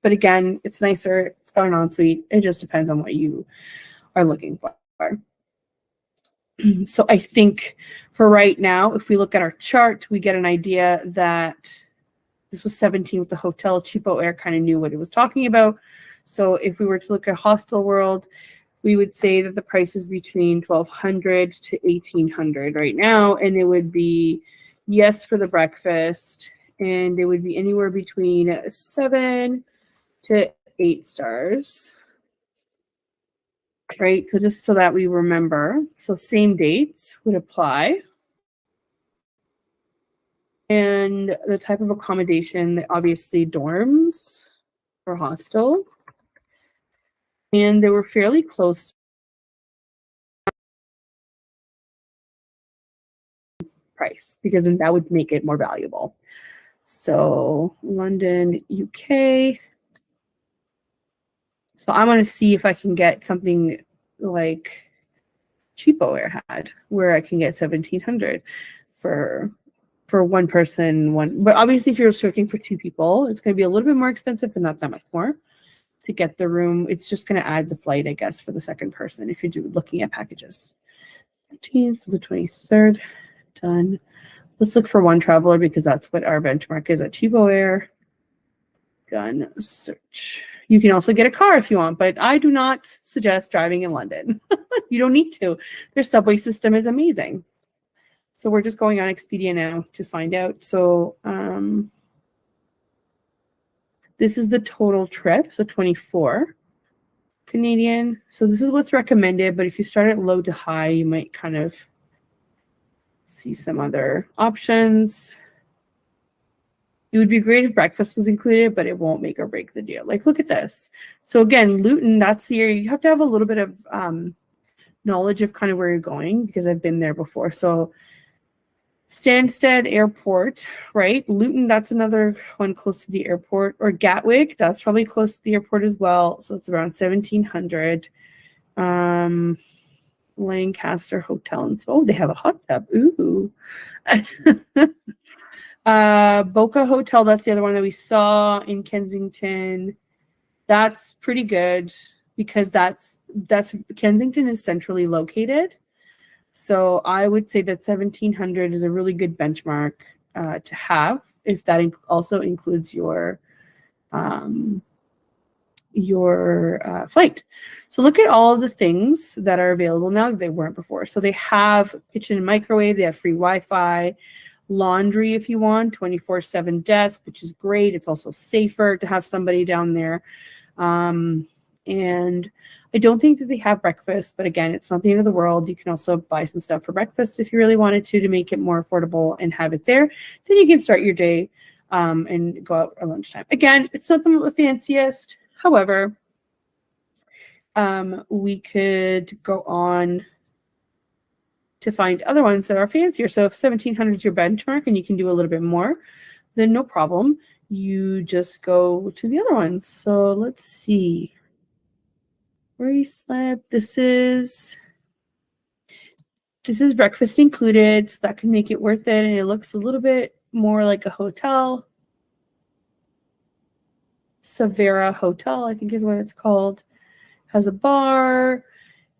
But again, it's nicer. It's got an ensuite. It just depends on what you are looking for. So I think for right now, if we look at our chart, we get an idea that this was 17 with the hotel. Cheapo Air kind of knew what it was talking about. So if we were to look at Hostel World, we would say that the price is between $1,200 to $1,800 right now, and it would be yes for the breakfast, and it would be anywhere between 7 to 8 stars. Right, so just so that we remember, so same dates would apply. And the type of accommodation, obviously dorms or hostel. And they were fairly close to price because then that would make it more valuable. So London, UK. So I want to see if I can get something like Cheapo Air had, where I can get 1,700 for one person, but obviously if you're searching for 2 people, it's going to be a little bit more expensive, but not that much more to get the room. It's just going to add the flight, I guess, for the second person if you're looking at packages. 13th for the 23rd, done. Let's look for one traveler because that's what our benchmark is at Cheapo Air. Done. Search. You can also get a car if you want, but I do not suggest driving in London. You don't need to. Their subway system is amazing. So we're just going on Expedia now to find out. So this is the total trip, so 24 Canadian. So this is what's recommended, but if you start at low to high, you might kind of see some other options. It would be great if breakfast was included, but it won't make or break the deal. Like, look at this. So again, Luton, that's the area. You have to have a little bit of knowledge of kind of where you're going because I've been there before. So Stansted Airport, right? Luton, that's another one close to the airport. Or Gatwick, that's probably close to the airport as well. So it's around 1,700. Lancaster Hotel and oh, they have a hot tub. Ooh. Boca Hotel, that's the other one that we saw in Kensington. That's pretty good because that's Kensington is centrally located. So I would say that 1,700 is a really good benchmark to have if that also includes your flight. So look at all of the things that are available now that they weren't before. So they have kitchen and microwave, they have free Wi-Fi, laundry if you want, 24/7 desk, which is great. It's also safer to have somebody down there. And I don't think that they have breakfast, but again, it's not the end of the world. You can also buy some stuff for breakfast if you really wanted to make it more affordable and have it there. Then you can start your day and go out at lunchtime. Again, it's not the fanciest. However, we could go on to find other ones that are fancier. So if 1700 is your benchmark and you can do a little bit more, then no problem. You just go to the other ones. So let's see. Bracelet. This is breakfast included, so that can make it worth it, and it looks a little bit more like a hotel. Savera Hotel, I think is what it's called. Has a bar.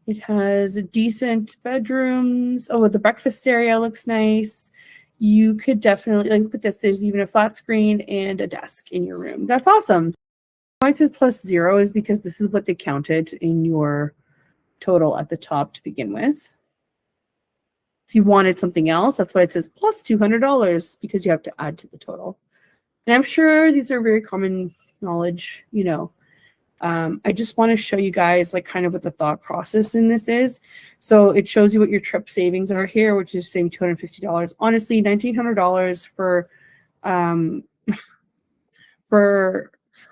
It has decent bedrooms. Oh, the breakfast area looks nice. You could definitely, like, look at this. There's even a flat screen and a desk in your room. That's awesome. Why it says +0 is because this is what they counted in your total at the top to begin with. If you wanted something else, that's why it says +$200 because you have to add to the total. And I'm sure these are very common knowledge, you know. I just want to show you guys like kind of what the thought process in this is. So it shows you what your trip savings are here, which is saving $250. Honestly, $1,900 for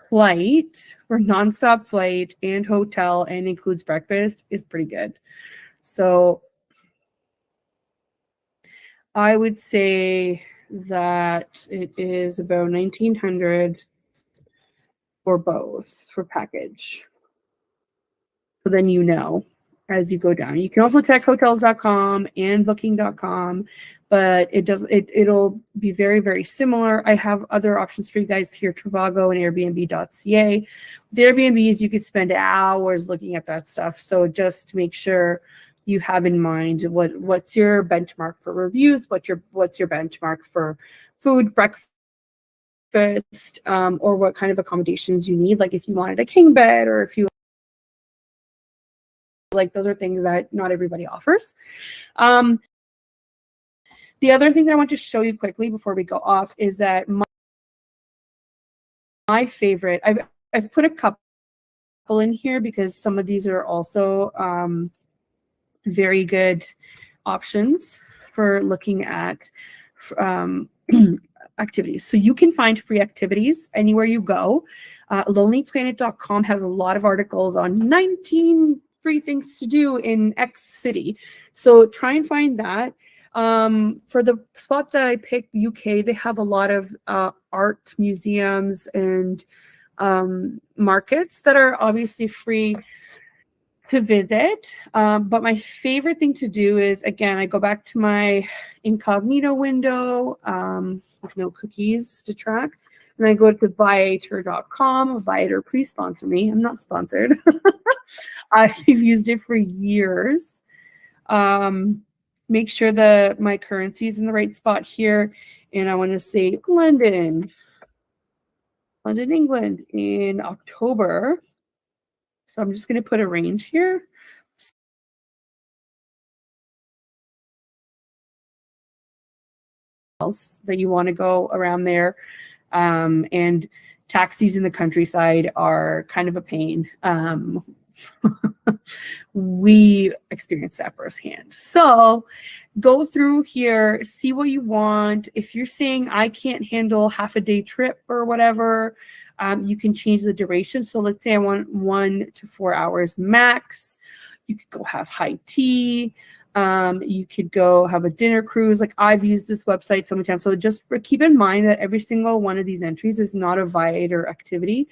flight, for nonstop flight and hotel and includes breakfast is pretty good. So I would say that it is about $1,900 for both, for package. So then you know as you go down. You can also check hotels.com and booking.com, but it'll be very, very similar. I have other options for you guys here, Trivago and Airbnb.ca. With Airbnbs, you could spend hours looking at that stuff. So just make sure you have in mind what's your benchmark for reviews, what's your benchmark for food, breakfast, or what kind of accommodations you need. Like if you wanted a king bed, or if you like, those are things that not everybody offers. The other thing that I want to show you quickly before we go off is that my favorite, I've put a couple in here because some of these are also very good options for looking at activities. So you can find free activities anywhere you go. Lonelyplanet.com has a lot of articles on 19 free things to do in X city. So try and find that. For the spot that I picked, UK, they have a lot of art museums and markets that are obviously free to visit. But my favorite thing to do is, again, I go back to my incognito window with no cookies to track. And I go to viator.com. Viator, please sponsor me. I'm not sponsored. I've used it for years. Make sure that my currency is in the right spot here. And I want to say London, England in October. So I'm just going to put a range here. Else that you want to go around there. And taxis in the countryside are kind of a pain. We experienced that firsthand. So go through here, see what you want. If you're saying I can't handle half a day trip or whatever, you can change the duration. So let's say I want 1 to 4 hours max. You could go have high tea. You could go have a dinner cruise. Like I've used this website so many times. So just keep in mind that every single one of these entries is not a Viator activity.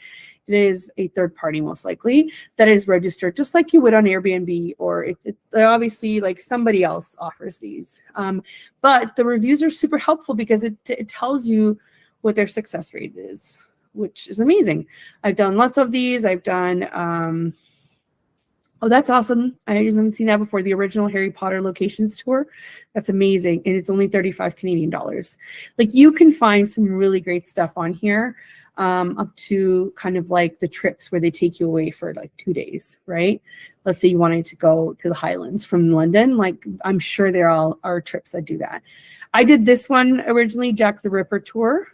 It is a third party, most likely, that is registered just like you would on Airbnb, or obviously like somebody else offers these. But the reviews are super helpful because it tells you what their success rate is, which is amazing. I've done lots of these. I've done oh, that's awesome. I haven't seen that before. The original Harry Potter locations tour. That's amazing. And it's only 35 Canadian dollars. Like you can find some really great stuff on here. up to kind of like the trips where they take you away for like 2 days, right? Let's say you wanted to go to the Highlands from London. Like, I'm sure there are trips that do that. I did this one originally, Jack the Ripper tour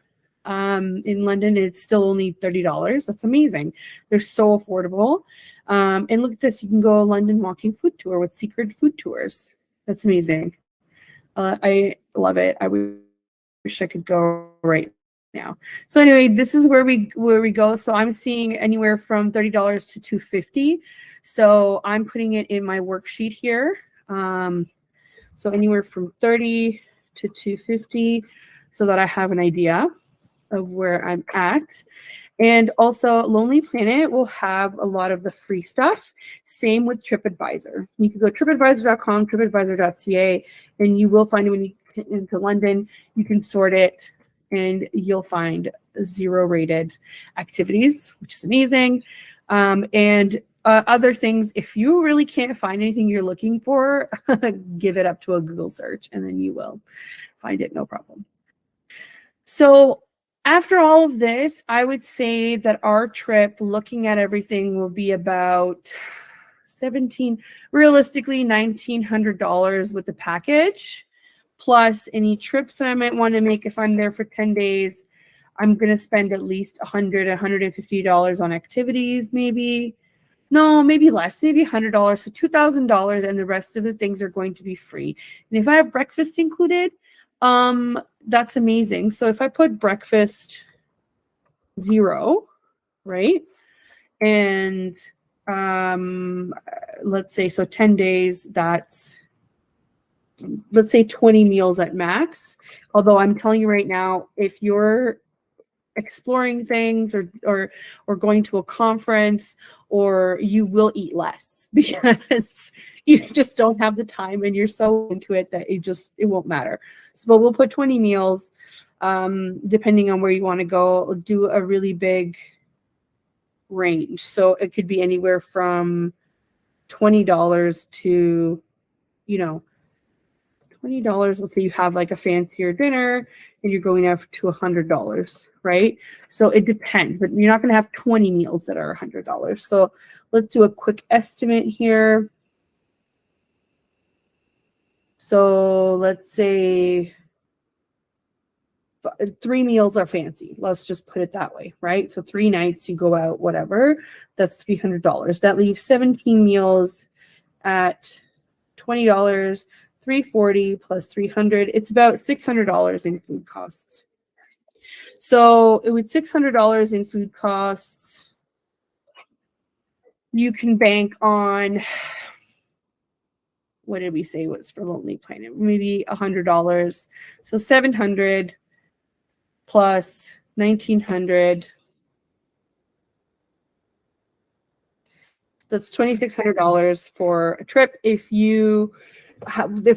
in London. It's still only $30. That's amazing. They're so affordable. And look at this. You can go a London walking food tour with secret food tours. That's amazing. I love it. I wish I could go right now. So anyway, this is where we go. So I'm seeing anywhere from $30 to $250. So I'm putting it in my worksheet here. So anywhere from 30 to 250, so that I have an idea of where I'm at. And also Lonely Planet will have a lot of the free stuff. Same with TripAdvisor. You can go tripadvisor.com, tripadvisor.ca, and you will find when you get into London, you can sort it and you'll find 0 rated activities, which is amazing. And other things, if you really can't find anything you're looking for, give it up to a Google search and then you will find it, no problem. So after all of this, I would say that our trip, looking at everything, will be about realistically $1,900 with the package, plus any trips that I might want to make. If I'm there for 10 days, I'm going to spend at least $150 on activities, maybe. No, maybe less, maybe $100, so $2,000, and the rest of the things are going to be free. And if I have breakfast included, that's amazing. So if I put breakfast 0, right? And let's say, so 10 days, that's, let's say 20 meals at max. Although I'm telling you right now, if you're exploring things or going to a conference, or you will eat less because you just don't have the time and you're so into it that it won't matter. So, but we'll put 20 meals, depending on where you want to go. Do a really big range. So it could be anywhere from $20 to, $20. Let's say you have like a fancier dinner and you're going out to $100, right? So it depends, but you're not going to have 20 meals that are $100. So let's do a quick estimate here. So let's say 3 meals are fancy. Let's just put it that way, right? So 3 nights you go out, whatever, that's $300. That leaves 17 meals at $20. 340 plus 300, it's about $600 in food costs. So with $600 in food costs, you can bank on, what did we say was for Lonely Planet? Maybe $100. So 700 plus 1900. That's $2,600 for a trip. If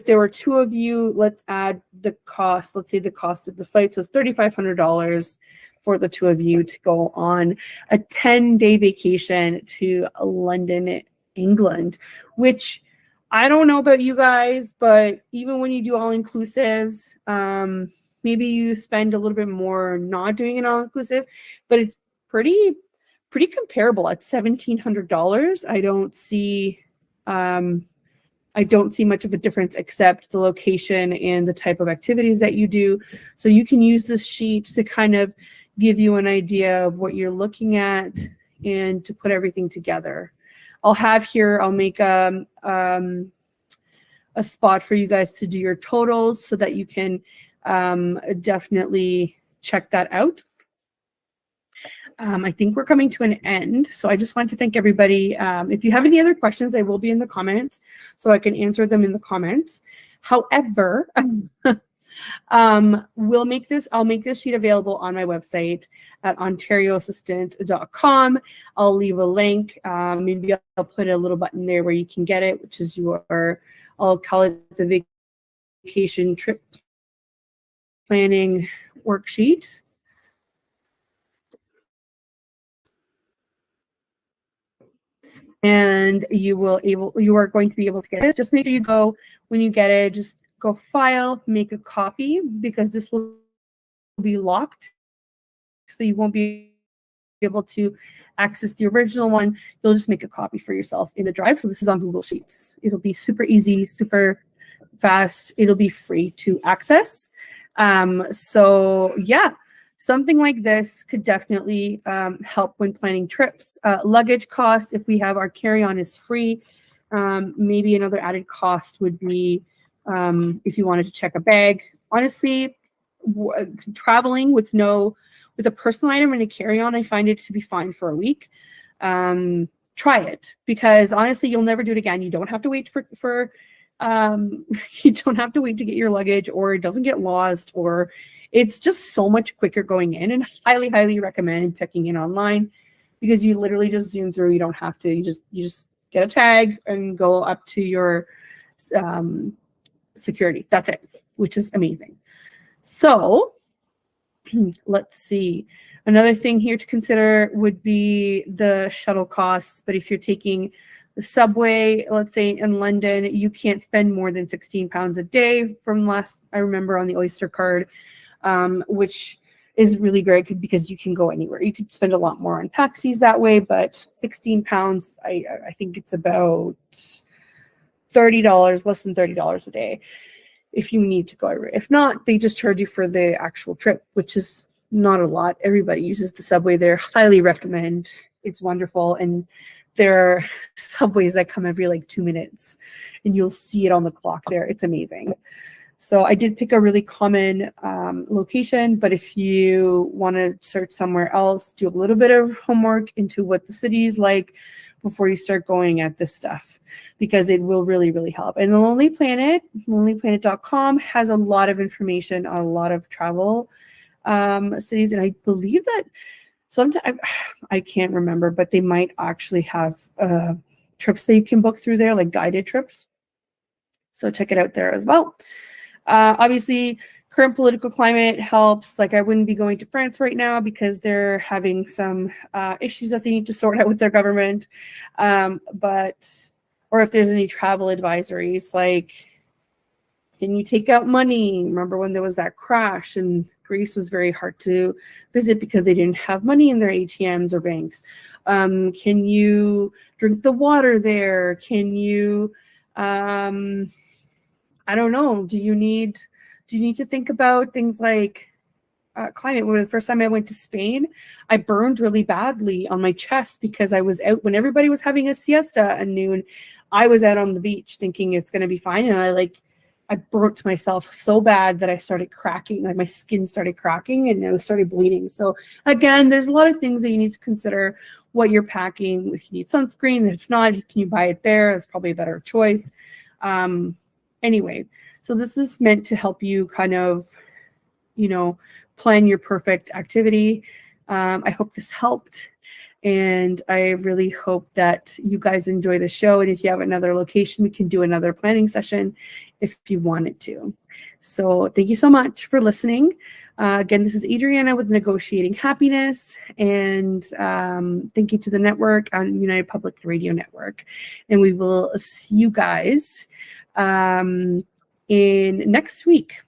there were 2 of you, let's add the cost. Let's say the cost of the flight. So it's $3,500 for the 2 of you to go on a 10-day vacation to London, England, which I don't know about you guys, but even when you do all-inclusives, maybe you spend a little bit more not doing an all-inclusive, but it's pretty comparable at $1,700. I don't see much of a difference except the location and the type of activities that you do. So you can use this sheet to kind of give you an idea of what you're looking at and to put everything together. I'll make a spot for you guys to do your totals so that you can definitely check that out. I think we're coming to an end. So I just want to thank everybody. If you have any other questions, I will be in the comments so I can answer them in the comments. However, I'll make this sheet available on my website at ontarioassistant.com. I'll leave a link. Maybe I'll put a little button there where you can get it, which is I'll call it the vacation trip planning worksheet. And you are going to be able to get it. Just make sure you go, when you get it, just go file, make a copy, because this will be locked. So you won't be able to access the original one, you'll just make a copy for yourself in the drive. So this is on Google Sheets. It'll be super easy, super fast. It'll be free to access. So yeah, something like this could definitely help when planning trips. Luggage costs, if we have our carry-on, is free. Maybe another added cost would be if you wanted to check a bag. Honestly, traveling with a personal item and a carry-on, I find it to be fine for a week. Try it, because honestly, you'll never do it again. You don't have to wait for you don't have to wait to get your luggage, or it doesn't get lost, or it's just so much quicker going in. And highly recommend checking in online, because you literally just zoom through. You don't have to. You just get a tag and go up to your security. That's it, which is amazing. So let's see. Another thing here to consider would be the shuttle costs. But if you're taking the subway, let's say in London, you can't spend more than £16 a day from last I remember on the Oyster card, which is really great because you can go anywhere. You could spend a lot more on taxis that way, but £16, I think it's about $30, less than $30 a day if you need to go. If not, they just charge you for the actual trip, which is not a lot. Everybody uses the subway there. Highly recommend. It's wonderful. And there are subways that come every like 2 minutes, and you'll see it on the clock there. It's amazing. So I did pick a really common location, but if you want to search somewhere else, do a little bit of homework into what the city is like before you start going at this stuff, because it will really help. And the Lonely Planet, lonelyplanet.com, has a lot of information on a lot of travel cities. And I believe that sometimes, I can't remember, but they might actually have trips that you can book through there, like guided trips. So check it out there as well. Obviously, current political climate helps. Like, I wouldn't be going to France right now because they're having some issues that they need to sort out with their government. Or if there's any travel advisories, like, can you take out money? Remember when there was that crash and Greece was very hard to visit because they didn't have money in their ATMs or banks. Can you drink the water there? Can you, I don't know. Do you need to think about things like climate? When the first time I went to Spain, I burned really badly on my chest because I was out when everybody was having a siesta at noon. I was out on the beach thinking it's going to be fine. And I burnt myself so bad that I started cracking, like my skin started cracking and it started bleeding. So again, there's a lot of things that you need to consider what you're packing. If you need sunscreen, if not, can you buy it there? It's probably a better choice. Anyway, so this is meant to help you kind of, plan your perfect activity. I hope this helped. And I really hope that you guys enjoy the show. And if you have another location, we can do another planning session if you wanted to. So thank you so much for listening. Again, this is Adriana with Negotiating Happiness. And thank you to the network on United Public Radio Network. And we will see you guys in next week.